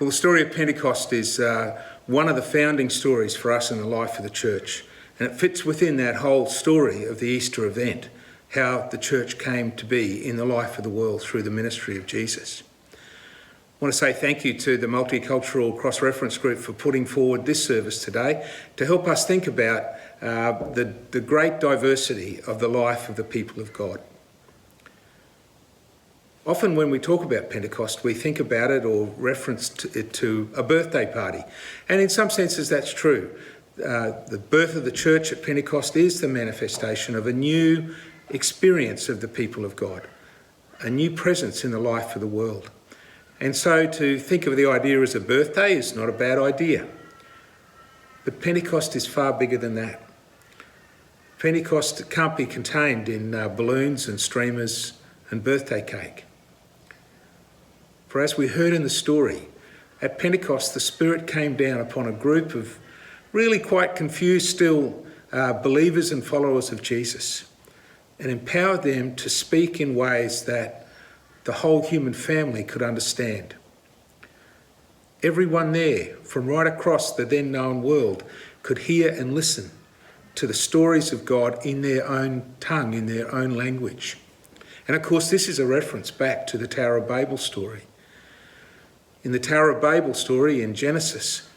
Well, the story of Pentecost is one of the founding stories for us in the life of the church, and it fits within that whole story of the Easter event, how the church came to be in the life of the world through the ministry of Jesus. I want to say thank you to the Multicultural Cross-Reference Group for putting forward this service today to help us think about the great diversity of the life of the people of God. Often when we talk about Pentecost, we think about it or reference it to a birthday party. And in some senses, that's true. The birth of the church at Pentecost is the manifestation of a new experience of the people of God, a new presence in the life of the world. And so to think of the idea as a birthday is not a bad idea. But Pentecost is far bigger than that. Pentecost can't be contained in balloons and streamers and birthday cake. For as we heard in the story, at Pentecost the Spirit came down upon a group of really quite confused still believers and followers of Jesus and empowered them to speak in ways that the whole human family could understand. Everyone there, from right across the then known world, could hear and listen to the stories of God in their own tongue, in their own language. And of course, this is a reference back to the Tower of Babel story. In the Tower of Babel story in Genesis,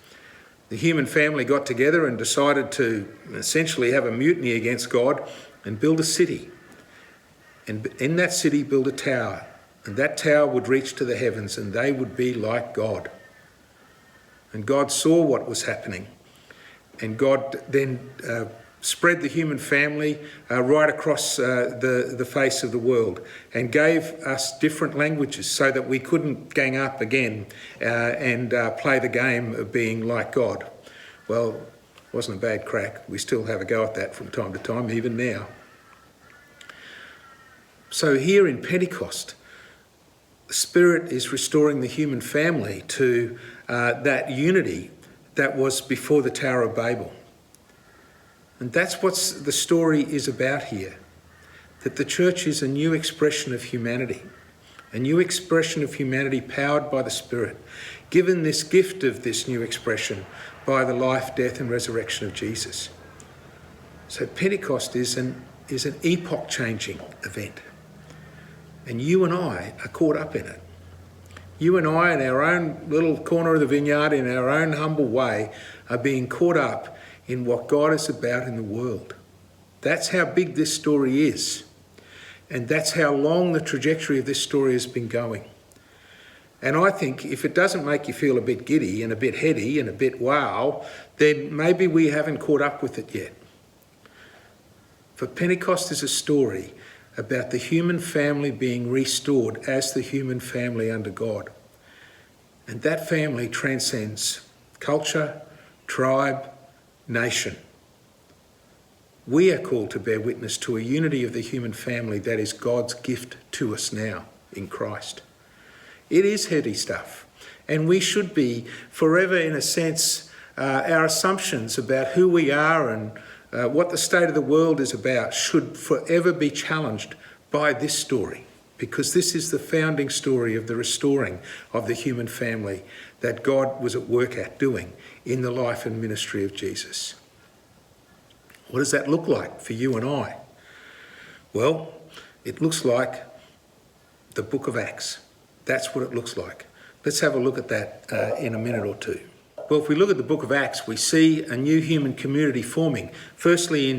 the human family got together and decided to essentially have a mutiny against God and build a city. And in that city build a tower. And that tower would reach to the heavens and they would be like God. And God saw what was happening. And God then spread the human family right across the face of the world and gave us different languages so that we couldn't gang up again and play the game of being like God. Well, it wasn't a bad crack. We still have a go at that from time to time, even now. So here in Pentecost, the Spirit is restoring the human family to that unity that was before the Tower of Babel. And that's what the story is about here, that the church is a new expression of humanity, a new expression of humanity powered by the Spirit, given this gift of this new expression by the life, death and resurrection of Jesus. So Pentecost is an epoch-changing event, and you and I are caught up in it. You and I, in our own little corner of the vineyard, in our own humble way, are being caught up in what God is about in the world. That's how big this story is. And that's how long the trajectory of this story has been going. And I think if it doesn't make you feel a bit giddy and a bit heady and a bit wow, then maybe we haven't caught up with it yet. For Pentecost is a story about the human family being restored as the human family under God. And that family transcends culture, tribe, nation. We are called to bear witness to a unity of the human family that is God's gift to us now in Christ. It is heady stuff, and we should be forever, in a sense, our assumptions about who we are and what the state of the world is about should forever be challenged by this story, because this is the founding story of the restoring of the human family that God was at work at doing in the life and ministry of Jesus. What does that look like for you and I? Well, it looks like the book of Acts. That's what it looks like. Let's have a look at that in a minute or two. Well, if we look at the book of Acts, we see a new human community forming, firstly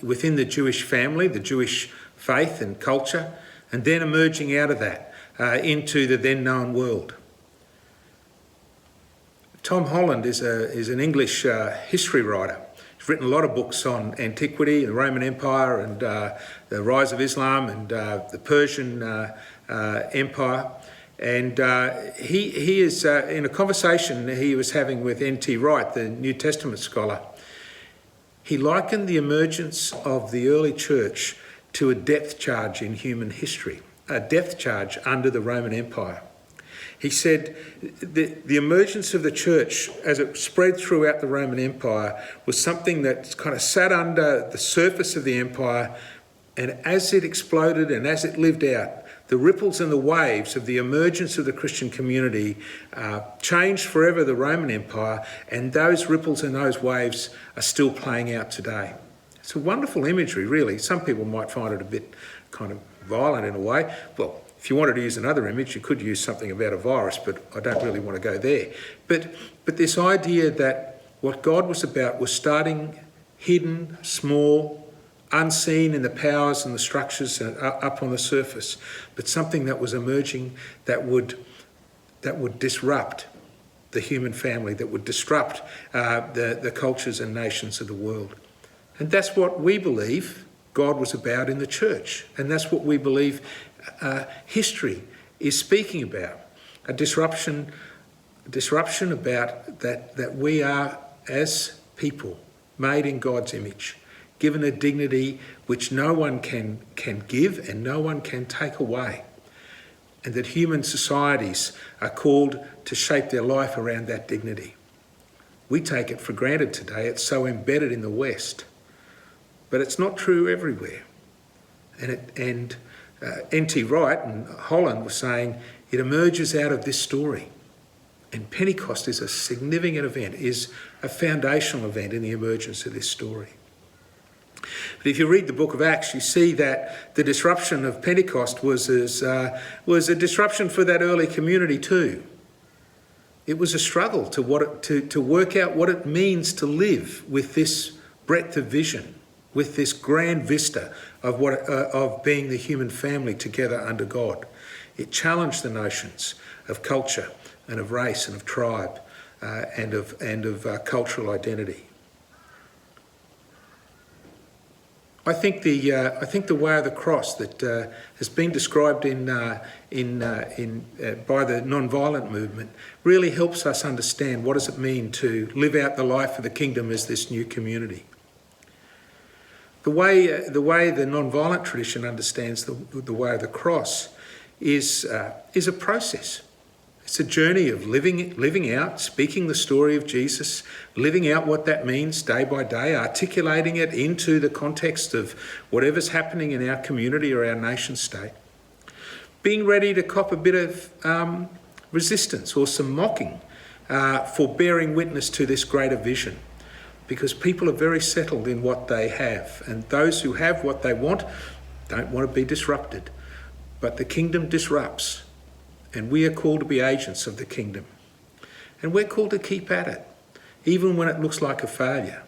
within the Jewish family, the Jewish faith and culture, and then emerging out of that into the then known world. Tom Holland is an English history writer. He's written a lot of books on antiquity, the Roman Empire, and the rise of Islam, and the Persian Empire. And he is, in a conversation he was having with N.T. Wright, the New Testament scholar, he likened the emergence of the early church to a depth charge in human history, a depth charge under the Roman Empire. He said the emergence of the church as it spread throughout the Roman Empire was something that kind of sat under the surface of the empire, and as it exploded and as it lived out, the ripples and the waves of the emergence of the Christian community changed forever the Roman Empire, and those ripples and those waves are still playing out today. It's a wonderful imagery, really. Some people might find it a bit kind of violent in a way. Well, if you wanted to use another image, you could use something about a virus, but I don't really want to go there. But this idea that what God was about was starting hidden, small, unseen in the powers and the structures up on the surface, but something that was emerging that would disrupt the human family, that would disrupt the cultures and nations of the world. And that's what we believe God was about in the church. And that's what we believe history is speaking about. A disruption about that we are, as people, made in God's image, given a dignity which no one can give and no one can take away. And that human societies are called to shape their life around that dignity. We take it for granted today. It's so embedded in the West. But it's not true everywhere. And N.T. Wright in Holland was saying it emerges out of this story. And Pentecost is a significant event, is a foundational event in the emergence of this story. But if you read the book of Acts, you see that the disruption of Pentecost was a disruption for that early community too. It was a struggle to work out what it means to live with this breadth of vision, with this grand vista of being the human family together under God. It challenged the notions of culture and of race and of tribe and of cultural identity. I think the way of the cross that has been described by the non-violent movement really helps us understand what does it mean to live out the life of the kingdom as this new community. The way the non-violent tradition understands the way of the cross is a process. It's a journey of living out, speaking the story of Jesus, living out what that means day by day, articulating it into the context of whatever's happening in our community or our nation state. Being ready to cop a bit of resistance or some mocking for bearing witness to this greater vision, because people are very settled in what they have, and those who have what they want don't want to be disrupted. But the kingdom disrupts. And we are called to be agents of the kingdom. And we're called to keep at it, even when it looks like a failure.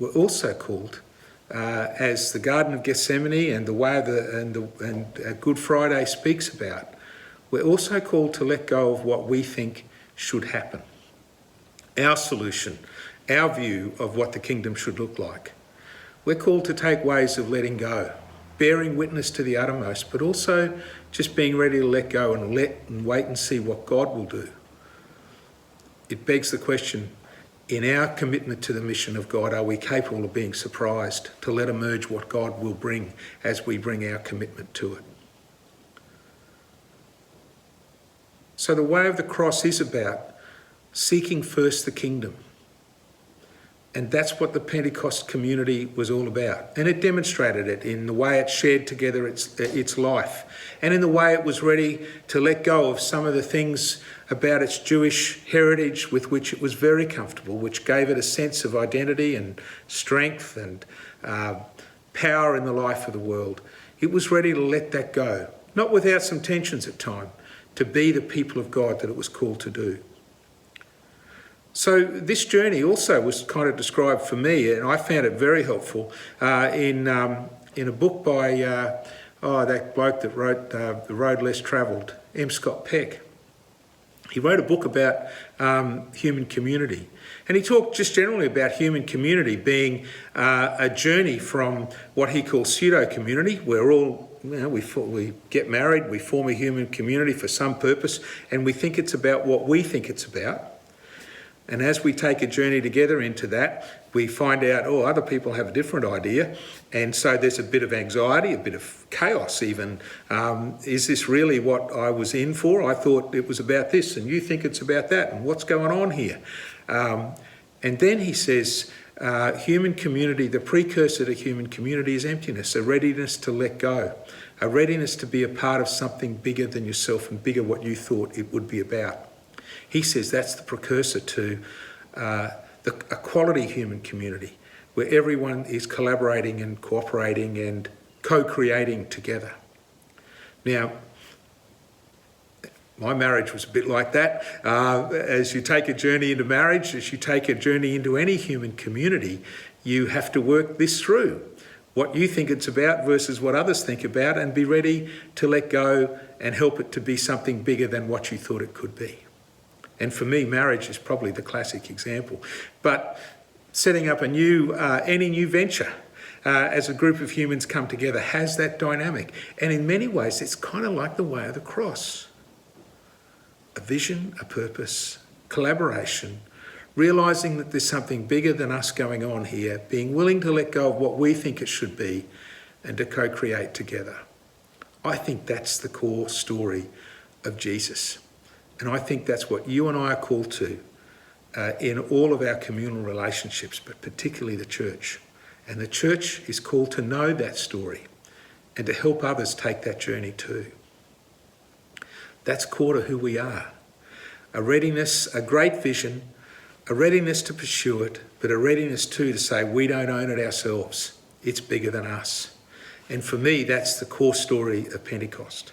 We're also called, as the Garden of Gethsemane and the way of Good Friday speaks about, we're also called to let go of what we think should happen. Our solution, our view of what the kingdom should look like. We're called to take ways of letting go, bearing witness to the uttermost, but also just being ready to let go and wait and see what God will do. It begs the question, in our commitment to the mission of God, are we capable of being surprised to let emerge what God will bring as we bring our commitment to it? So the way of the cross is about seeking first the kingdom. And that's what the Pentecost community was all about. And it demonstrated it in the way it shared together its life, and in the way it was ready to let go of some of the things about its Jewish heritage with which it was very comfortable, which gave it a sense of identity and strength and power in the life of the world. It was ready to let that go, not without some tensions at times, to be the people of God that it was called to do. So this journey also was kind of described for me, and I found it very helpful in a book by that bloke that wrote The Road Less Travelled, M. Scott Peck. He wrote a book about human community, and he talked just generally about human community being a journey from what he calls pseudo-community, where we get married, we form a human community for some purpose, and we think it's about what we think it's about. And as we take a journey together into that, we find out, other people have a different idea. And so there's a bit of anxiety, a bit of chaos even. Is this really what I was in for? I thought it was about this and you think it's about that. And what's going on here? And then he says, Human community, the precursor to human community is emptiness, a readiness to let go, a readiness to be a part of something bigger than yourself and bigger what you thought it would be about. He says that's the precursor to a quality human community where everyone is collaborating and cooperating and co-creating together. Now, my marriage was a bit like that. As you take a journey into marriage, as you take a journey into any human community, you have to work this through. What you think it's about versus what others think about, and be ready to let go and help it to be something bigger than what you thought it could be. And for me, marriage is probably the classic example. But setting up any new venture as a group of humans come together has that dynamic. And in many ways, it's kind of like the way of the cross. A vision, a purpose, collaboration, realising that there's something bigger than us going on here, being willing to let go of what we think it should be and to co-create together. I think that's the core story of Jesus. And I think that's what you and I are called to in all of our communal relationships, but particularly the church. And the church is called to know that story and to help others take that journey too. That's core to who we are. A readiness, a great vision, a readiness to pursue it, but a readiness too to say we don't own it ourselves. It's bigger than us. And for me, that's the core story of Pentecost.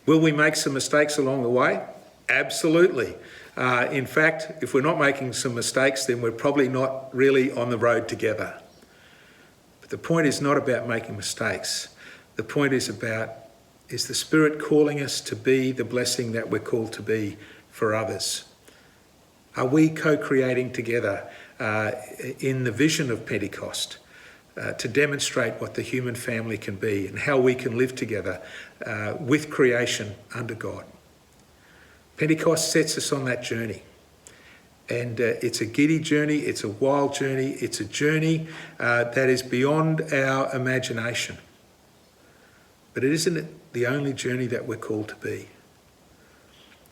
Will we make some mistakes along the way? Absolutely. In fact, if we're not making some mistakes, then we're probably not really on the road together. But the point is not about making mistakes. The point is the Spirit calling us to be the blessing that we're called to be for others? Are we co-creating together in the vision of Pentecost to demonstrate what the human family can be and how we can live together with creation under God? Pentecost sets us on that journey. And it's a giddy journey, it's a wild journey, it's a journey that is beyond our imagination. But it isn't the only journey that we're called to be.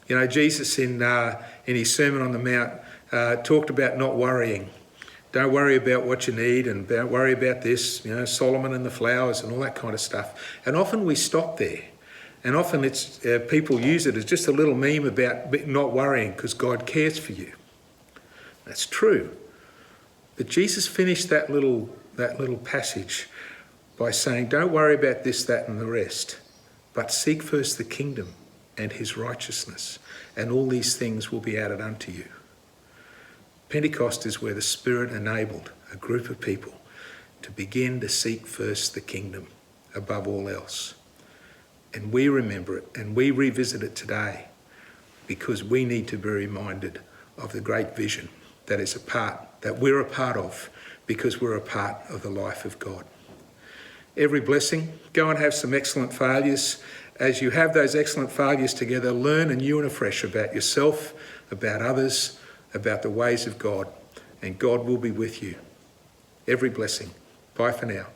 You know, Jesus in his Sermon on the Mount talked about not worrying. Don't worry about what you need and don't worry about this, you know, Solomon and the flowers and all that kind of stuff. And often we stop there. And often it's people use it as just a little meme about not worrying because God cares for you. That's true. But Jesus finished that little passage by saying, don't worry about this, that and the rest, but seek first the kingdom and his righteousness, and all these things will be added unto you. Pentecost is where the Spirit enabled a group of people to begin to seek first the kingdom above all else. And we remember it and we revisit it today because we need to be reminded of the great vision that we're a part of because we're a part of the life of God. Every blessing. Go and have some excellent failures. As you have those excellent failures together, learn anew and afresh about yourself, about others, about the ways of God, and God will be with you. Every blessing. Bye for now.